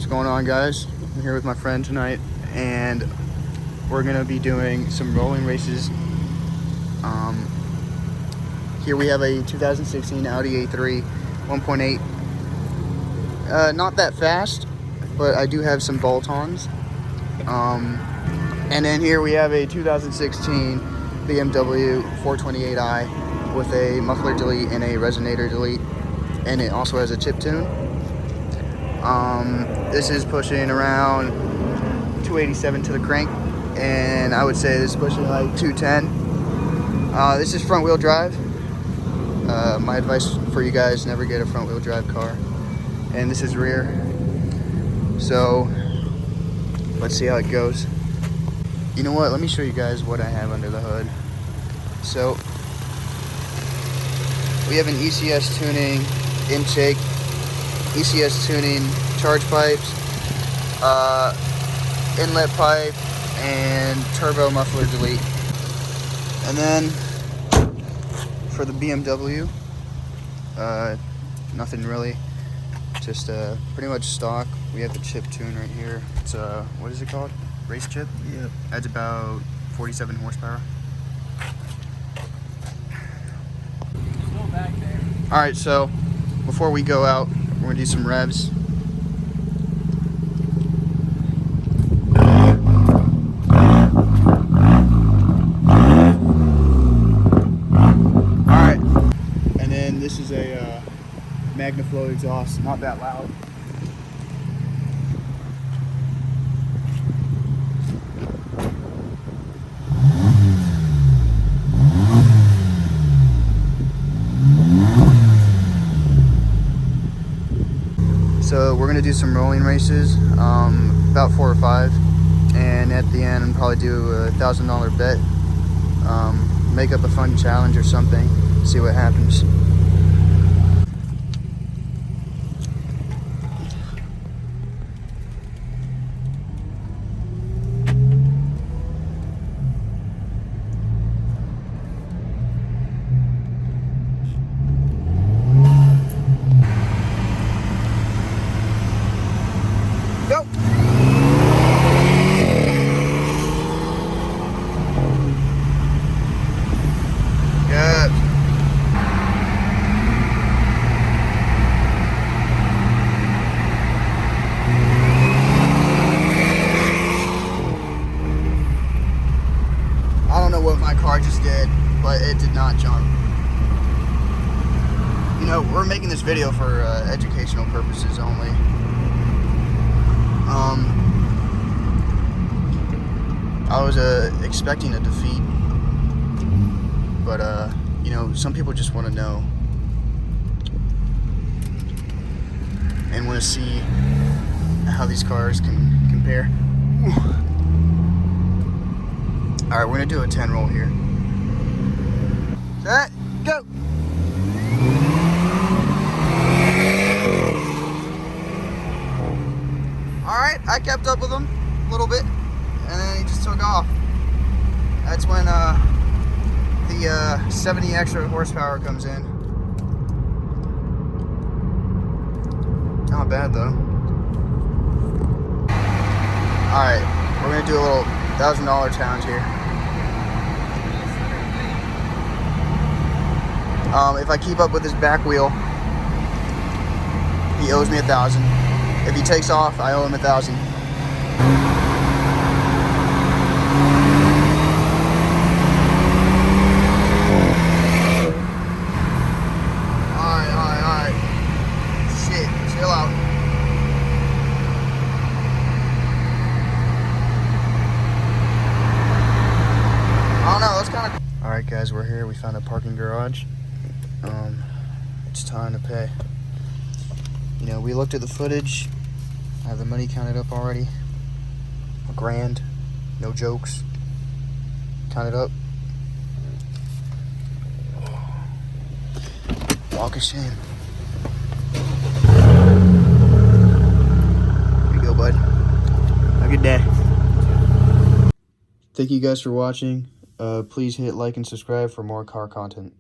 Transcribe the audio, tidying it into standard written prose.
What's going on, guys? I'm here with my friend tonight, and we're gonna be doing some rolling races. Here we have a 2016 Audi A3 1.8. Not that fast, but I do have some bolt-ons. And then here we have a 2016 BMW 428i with a muffler delete and a resonator delete, and it also has a chip tune. This is pushing around 287 to the crank, and I would say this is pushing like 210. This is front wheel drive. My advice for you guys, never get a front wheel drive car. And this is rear. So let's see how it goes. You know what, let me show you guys what I have under the hood. So we have an ECS Tuning intake, ECS Tuning charge pipes, inlet pipe, and turbo muffler delete. And then for the BMW, nothing really, just pretty much stock. We have the chip tune right here. It's what is it called? RaceChip? Yep. Adds about 47 horsepower. Still back there. All right, so before we go out, we're gonna do some revs. All right, and then this is a Magnaflow exhaust, not that loud. So we're gonna do some rolling races, about 4 or 5, and at the end, probably do a $1,000 bet. Make up a fun challenge or something. See what happens. Go! Good. I don't know what my car just did, but it did not jump. You know, we're making this video for educational purposes only. I was expecting a defeat, but you know, some people just want to know and want to see how these cars can compare. All right, we're gonna do a 10 roll here. Set, go. All right, I kept up with him a little bit, and then he just took off. That's when the 70 extra horsepower comes in. Not bad though. All right, we're gonna do a little $1,000 challenge here. If I keep up with his back wheel, he owes me $1,000. If he takes off, I owe him $1,000. Alright. Shit, chill out. I don't know, that's kind of... Alright guys, we're here. We found a parking garage. It's time to pay. You know, we looked at the footage. I have the money counted up already. $1,000. No jokes. Count it up. Walk of shame. Here you go, bud. Have a good day. Thank you guys for watching. Please hit like and subscribe for more car content.